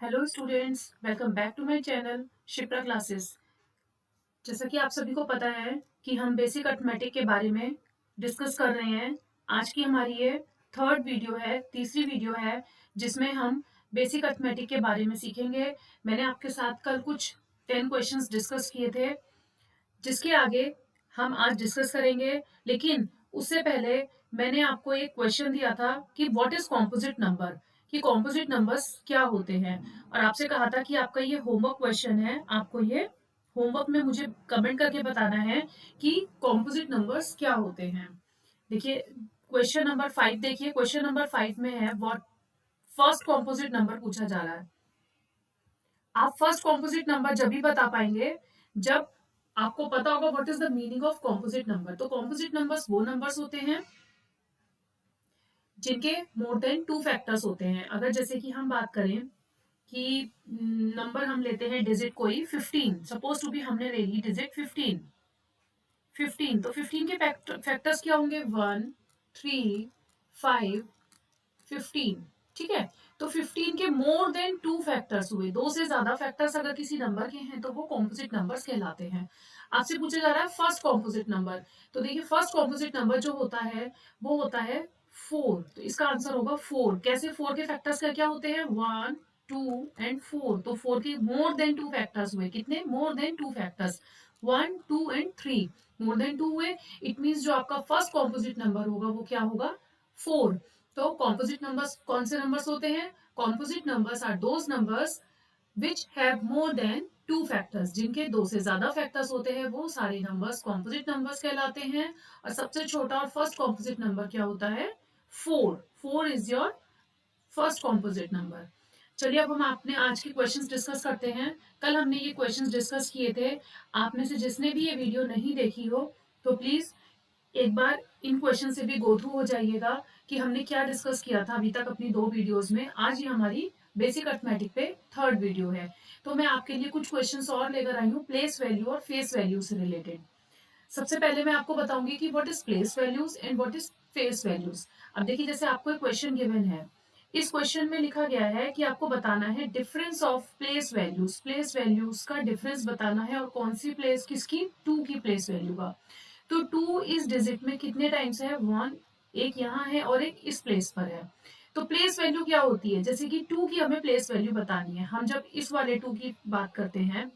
Hello students, welcome back to my channel Shipra classes. जैसा कि आप सभी को पता है कि हम बेसिक अर्थमेटिक के बारे में डिस्कस कर रहे हैं। आज की हमारी ये थर्ड वीडियो है, तीसरी वीडियो है, जिसमें हम बेसिक अर्थमेटिक के बारे में सीखेंगे। मैंने आपके साथ कल कुछ 10 क्वेश्चंस डिस्कस किए थे, जिसके आगे हम आज डिस्कस करेंगे। लेकिन उससे पहले मैंने आपको एक क्वेश्चन दिया था कि व्हाट इज कॉम्पोजिट नंबर, कि कॉम्पोजिट नंबर्स क्या होते हैं, और आपसे कहा था कि आपका ये होमवर्क क्वेश्चन है। आपको ये होमवर्क में मुझे कमेंट करके बताना है कि कॉम्पोजिट नंबर्स क्या होते हैं। देखिए, क्वेश्चन नंबर 5 देखिए। क्वेश्चन नंबर 5 में है व्हाट फर्स्ट कॉम्पोजिट नंबर पूछा जा रहा है। आप फर्स्ट कॉम्पोजिट नंबर जब भी बता पाएंगे जब आपको पता होगा what is the meaning of composite number. तो कॉम्पोजिट नंबर्स वो नंबर्स होते हैं जिनके मोर देन टू फैक्टर्स होते हैं। अगर जैसे कि हम बात करें कि नंबर हम लेते हैं डिजिट कोई 15, सपोज टू बी हमने ले ली डिजिट 15। तो 15 के फैक्टर्स क्या होंगे? 1, 3, 5, 15। ठीक है। तो 15 के मोर देन टू फैक्टर्स हुए, दो से ज्यादा फैक्टर्स अगर किसी नंबर के हैं तो वो कॉम्पोजिट नंबर्स कहलाते हैं। आपसे पूछा जा रहा है फर्स्ट कॉम्पोजिट नंबर। तो देखिए, फर्स्ट कॉम्पोजिट नंबर जो होता है वो होता है 4। तो इसका आंसर होगा 4। कैसे? 4 के फैक्टर्स क्या क्या होते हैं? 1, 2 एंड 4। तो 4 के मोर देन टू फैक्टर्स हुए। कितने? More than two factors. 1, 2 and 3 more than two हुए। इट मीन्स जो आपका फर्स्ट कॉम्पोजिट नंबर होगा वो क्या होगा? 4। तो कॉम्पोजिट नंबर्स कौन से नंबर्स होते हैं? Composite numbers are those numbers which have more than two factors. जिनके दो से ज्यादा फैक्टर्स होते हैं वो सारे नंबर्स कॉम्पोजिट नंबर्स कहलाते हैं। और सबसे छोटा और फर्स्ट कॉम्पोजिट नंबर क्या होता है? 4। 4 is your first composite number. चलिए, अब हम आपने आज के क्वेश्चंस डिस्कस करते हैं। कल हमने ये क्वेश्चंस डिस्कस किए थे। आप में से जिसने भी ये वीडियो नहीं देखी हो तो प्लीज एक बार इन क्वेश्चन से भी गो थ्रू हो जाइएगा कि हमने क्या डिस्कस किया था अभी तक अपनी दो वीडियोस में। आज ये हमारी बेसिक अर्थमेटिक पे थर्ड वीडियो है। तो मैं आपके लिए कुछ क्वेश्चंस और लेकर आई हूँ प्लेस वैल्यू और फेस वैल्यू से रिलेटेड। सबसे पहले मैं आपको बताऊंगी कि what is place values and what is face values. अब देखिए, जैसे आपको एक क्वेश्चन गिवन है। इस क्वेश्चन में लिखा गया है कि आपको बताना है difference of place values. Place values का डिफरेंस बताना है, और कौन सी प्लेस किसकी? 2 की प्लेस वैल्यू का। तो 2 इस डिजिट में कितने टाइम्स है? 1। एक यहाँ है और एक इस प्लेस पर है। तो प्लेस वैल्यू क्या होती है? जैसे कि 2 की हमें प्लेस वैल्यू बतानी है। हम जब इस वाले 2 की बात करते हैं,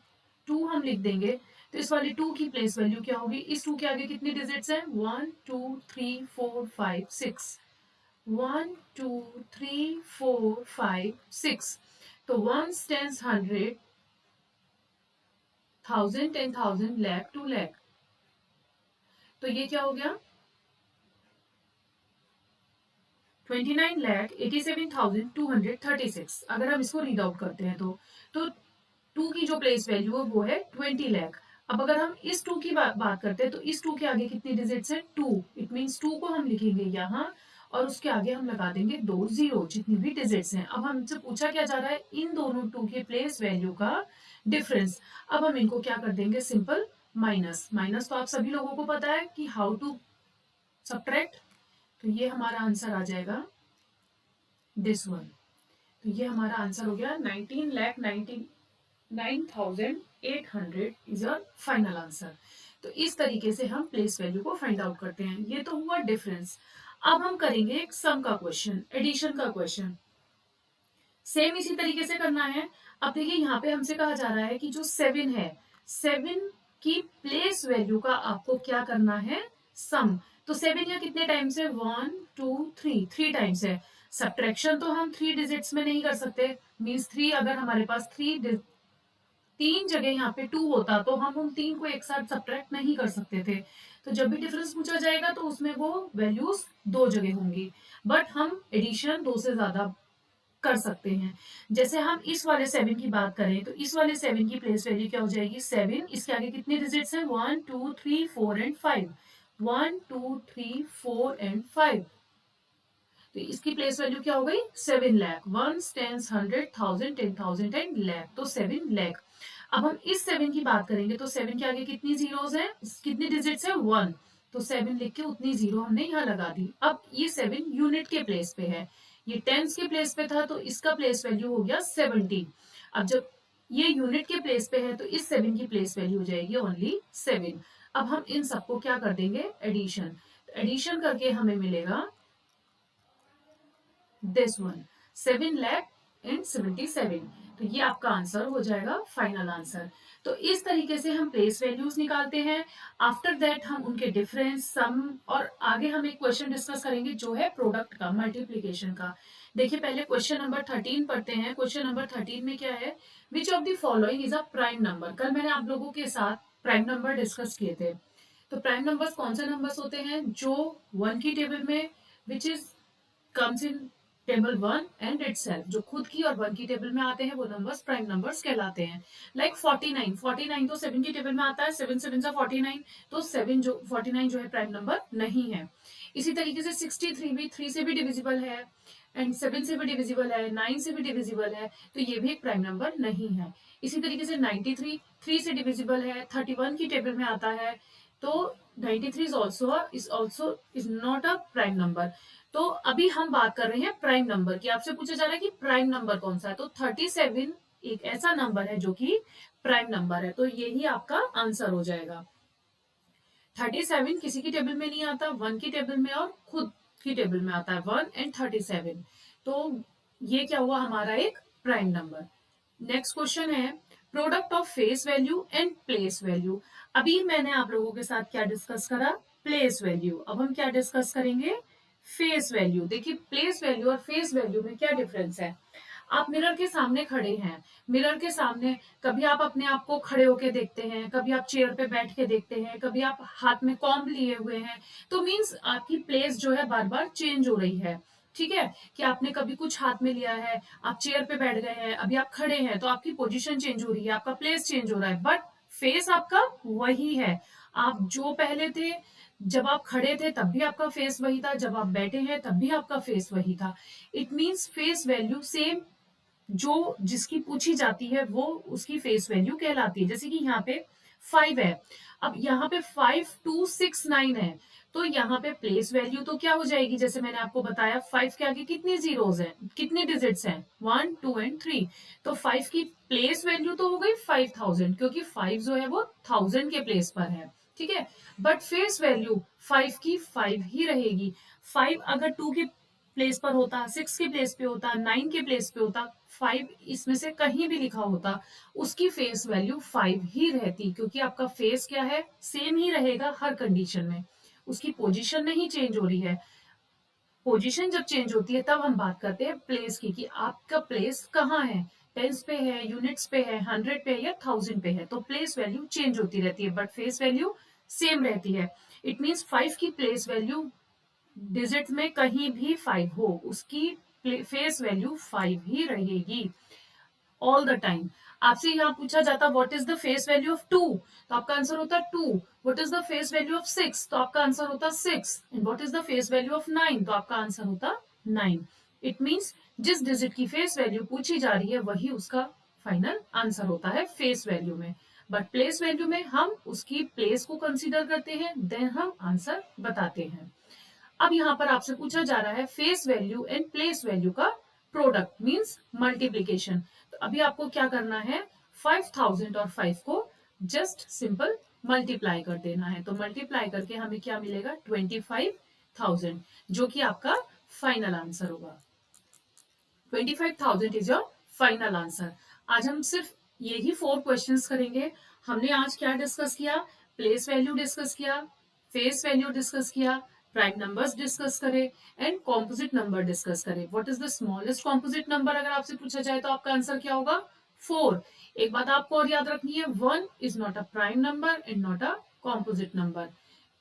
2 हम लिख देंगे, तो इस वाली 2 की प्लेस वैल्यू क्या होगी? इस 2 के आगे कितनी डिजिट्स हैं? 1, 2, 3, 4, 5, 6। 1, 2, 3, 4, 5, 6। तो ones, tens, hundred, thousand, 10,000, lakh, 2 lakh. तो ये क्या हो गया? 29,87,236। अगर हम इसको रीड आउट करते हैं तो 2 की जो प्लेस वैल्यू है वो है 20 लाख। अब अगर हम इस 2 की बात करते हैं तो इस 2 के आगे कितनी डिजिट्स है? 2। इट मीन्स 2 को हम लिखेंगे यहाँ, और उसके आगे हम लगा देंगे 2 जीरो, जितनी भी डिजिट्स हैं। अब हमसे पूछा क्या जा रहा है? इन दोनों 2 के प्लेस वैल्यू का डिफरेंस। अब हम इनको क्या कर देंगे? Simple minus. माइनस तो आप सभी लोगों को पता है कि हाउ टू सब्ट्रैक्ट। तो ये हमारा आंसर आ जाएगा दिस वन। तो ये हमारा आंसर हो गया 19,99,800 इज योर फाइनल आंसर। तो इस तरीके से हम प्लेस वैल्यू को फाइंड आउट करते हैं। ये तो हुआ डिफरेंस। अब हम करेंगे एक सम का क्वेश्चन, एडिशन का क्वेश्चन। सेम इसी तरीके से करना है। अब देखिए, यहाँ पे हमसे कहा जा रहा है कि जो 7 है, 7 की प्लेस वैल्यू का आपको क्या करना है? सम। तो 7 यहाँ कितने टाइम्स है? 1, 2, 3, 3 टाइम्स है। सब्ट्रैक्शन तो हम 3 डिजिट्स में नहीं कर सकते। मीन्स 3, अगर हमारे पास 3 जगह यहाँ पे 2 होता तो हम उन 3 को एक साथ सब्ट्रैक्ट नहीं कर सकते थे। तो जब भी डिफरेंस पूछा जाएगा तो उसमें वो वैल्यूज 2 जगह होंगी। बट हम एडिशन 2 से ज्यादा कर सकते हैं। जैसे हम इस वाले 7 की बात करें तो इस वाले 7 की प्लेस वैल्यू क्या हो जाएगी? 7। इसके आगे कितने डिजिट्स हैं? 1, 2, 3, 4 एंड 5। 1, 2, 3, 4 एंड 5। तो इसकी प्लेस वैल्यू क्या हो गई? 7 lakh. Ones, tens, hundred, thousand, 10,000 and lakh. तो 7 लाख। अब हम इस 7 की बात करेंगे तो 7 के आगे कितनी जीरोस हैं? कितनी डिजिट्स है? 1। तो 7 लिख के उतनी जीरो हमने यहाँ लगा दी। अब ये 7 यूनिट के प्लेस पे है। ये टेंस के प्लेस पे था तो इसका प्लेस वैल्यू हो गया 70। अब जब ये यूनिट के प्लेस पे है तो इस 7 की प्लेस वैल्यू हो जाएगी ओनली 7। अब हम इन सबको क्या कर देंगे, एडिशन। एडिशन करके हमें मिलेगा दिस वन, 7,77,000। तो ये आपका आंसर हो जाएगा, फाइनल आंसर। तो इस तरीके से हम प्लेस वैल्यूज निकालते हैं। आफ्टर दैट हम उनके डिफरेंस, सम, और आगे हम एक क्वेश्चन डिस्कस करेंगे जो है प्रोडक्ट का, मल्टीप्लीकेशन का। देखिए पहले क्वेश्चन नंबर 13 पढ़ते हैं। क्वेश्चन नंबर 13 में क्या है, which of the following is a prime number. कल मैंने आप लोगों के साथ प्राइम नंबर डिस्कस किए थे। तो प्राइम नंबर्स कौन से नंबर्स होते हैं, जो 1 की टेबल में, which is comes in table 1 and itself, जो खुद की और 1 की टेबल में आते हैं वो नंबर्स प्राइम नंबर्स कहलाते हैं। लाइक 49 तो 7 की टेबल में आता है, 7 7 49, तो 7 जो 49 जो है प्राइम नंबर नहीं है। इसी तरीके से 63 भी 3 से भी डिविजिबल है, एंड 7 से भी डिविजिबल है, 9 से भी डिविजिबल है, तो ये भी एक प्राइम नंबर नहीं है। इसी तरीके से 93 3 से डिविजिबल है, 31 की टेबल में आता है, तो 93 is also is not a prime number. तो अभी हम बात कर रहे हैं प्राइम नंबर की। आपसे पूछा जा रहा है कि प्राइम नंबर कौन सा है, तो 37 एक ऐसा नंबर है जो कि प्राइम नंबर है, तो यही आपका आंसर हो जाएगा। 37 किसी की टेबल में नहीं आता, 1 की टेबल में और खुद की टेबल में आता है, 1 एंड 37। तो ये क्या हुआ, हमारा एक प्राइम नंबर। नेक्स्ट क्वेश्चन है, product of face value and place value. अभी मैंने आप लोगों के साथ क्या डिस्कस करा, प्लेस वैल्यू। अब हम क्या डिस्कस करेंगे, फेस वैल्यू। देखिए प्लेस वैल्यू और फेस वैल्यू में क्या डिफरेंस है। आप मिरर के सामने खड़े हैं, मिरर के सामने कभी आप अपने आप को खड़े होके देखते हैं, कभी आप चेयर पे बैठ के देखते हैं, कभी आप हाथ में कॉम्ब लिए हुए हैं, तो मीन्स आपकी प्लेस जो है बार बार चेंज हो रही है। ठीक है, कि आपने कभी कुछ हाथ में लिया है, आप चेयर पे बैठ गए हैं, अभी आप खड़े हैं, तो आपकी पोजीशन चेंज हो रही है, आपका प्लेस चेंज हो रहा है, बट फेस आपका वही है। आप जो पहले थे, जब आप खड़े थे तब भी आपका फेस वही था, जब आप बैठे हैं तब भी आपका फेस वही था। It means face value same, जो जिसकी पूछी जाती है वो उसकी फेस वैल्यू कहलाती है। जैसे कि यहाँ पे 5 है, अब यहाँ पे 5269 है, तो यहाँ पे प्लेस वैल्यू तो क्या हो जाएगी, जैसे मैंने आपको बताया 5 के आगे कितनी जीरोस हैं, कितने डिजिट्स हैं, 1 2 एंड 3, तो 5 की प्लेस वैल्यू तो हो गई 5000, क्योंकि 5 जो है वो 1000 के प्लेस पर है। ठीक है, बट फेस वैल्यू 5 की 5 ही रहेगी। 5 अगर 2 के प्लेस पर होता, 6 के प्लेस पे होता, 9 के प्लेस पे होता, 5 इसमें से कहीं भी लिखा होता, उसकी फेस वैल्यू 5 ही रहती, क्योंकि आपका फेस क्या है, सेम ही रहेगा हर कंडीशन में, उसकी पोजीशन नहीं चेंज हो रही है। पोजीशन जब चेंज होती है तब हम बात करते हैं प्लेस की, कि आपका प्लेस कहाँ है, टेंस पे है, यूनिट्स पे है, 100 पे है या 1000 पे है, तो प्लेस वैल्यू चेंज होती रहती है, बट फेस वैल्यू सेम रहती है। इट मीन्स 5 की प्लेस वैल्यू डिजिट में कहीं भी 5 हो, उसकी फेस वैल्यू 5 ही रहेगी ऑल द टाइम। आपसे यहाँ पूछा जाता what is the face value of 2, तो आपका आंसर होता 2। What is the face value of 6, तो आपका आंसर होता 6। And what is the face value of 9, तो आपका आंसर होता 9। इट मीन्स जिस डिजिट की फेस वैल्यू पूछी जा रही है वही उसका फाइनल आंसर होता है फेस वैल्यू में। बट प्लेस वैल्यू में हम उसकी प्लेस को कंसिडर करते हैं, देन हम आंसर बताते हैं। अब यहाँ पर आपसे पूछा जा रहा है face value and place value का प्रोडक्ट मींस मल्टीप्लीकेशन। तो अभी आपको क्या करना है, 5000 और 5 को जस्ट सिंपल मल्टीप्लाई कर देना है। तो मल्टीप्लाई करके हमें क्या मिलेगा, 25,000, जो कि आपका फाइनल आंसर होगा। 25,000 इज योर फाइनल आंसर। आज हम सिर्फ यही 4 क्वेश्चंस करेंगे। हमने आज क्या डिस्कस किया, प्लेस वैल्यू डिस्कस किया, फेस वैल्यू डिस्कस किया, प्राइम नंबर्स डिस्कस करे, एंड कॉम्पोजिट नंबर डिस्कस करे। What is the smallest composite number अगर आपसे पूछा जाए तो आपका आंसर क्या होगा, 4। एक बात आपको और याद रखनी है, 1 is not a prime number and not a composite number.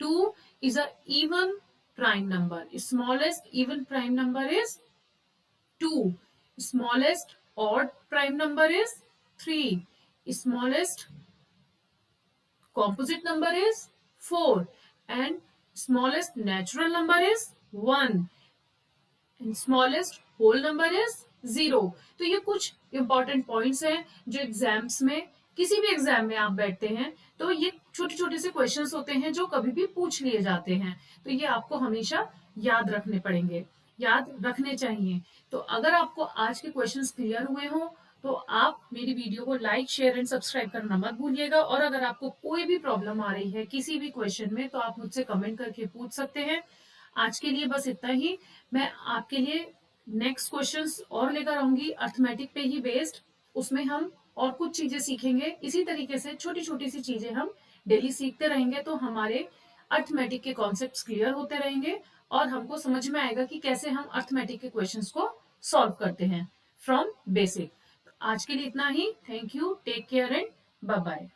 2 is a even prime number, smallest even prime number is 2. Smallest odd prime number is 3. Smallest composite number is 4. And smallest natural number is 1. And smallest whole number is 0. तो ये कुछ important points हैं जो exams में, किसी भी exam में आप बैठते हैं तो ये छोटे छोटे से क्वेश्चंस होते हैं जो कभी भी पूछ लिए जाते हैं, तो ये आपको हमेशा याद रखने पड़ेंगे। याद रखने चाहिए। तो अगर आपको आज के क्वेश्चंस क्लियर हुए हो तो आप मेरी वीडियो को लाइक, शेयर एंड सब्सक्राइब करना मत भूलिएगा। और अगर आपको कोई भी प्रॉब्लम आ रही है किसी भी क्वेश्चन में तो आप मुझसे कमेंट करके पूछ सकते हैं। आज के लिए बस इतना ही। मैं आपके लिए नेक्स्ट क्वेश्चंस और लेकर आऊंगी अर्थमेटिक पे ही बेस्ड। उसमें हम और कुछ चीजें सीखेंगे। इसी तरीके से छोटी छोटी सी चीजें हम डेली सीखते रहेंगे तो हमारे अर्थमेटिक के कॉन्सेप्ट्स क्लियर होते रहेंगे और हमको समझ में आएगा कि कैसे हम अर्थमेटिक के क्वेश्चंस को सॉल्व करते हैं फ्रॉम बेसिक। आज के लिए इतना ही। Thank you, take care and bye bye.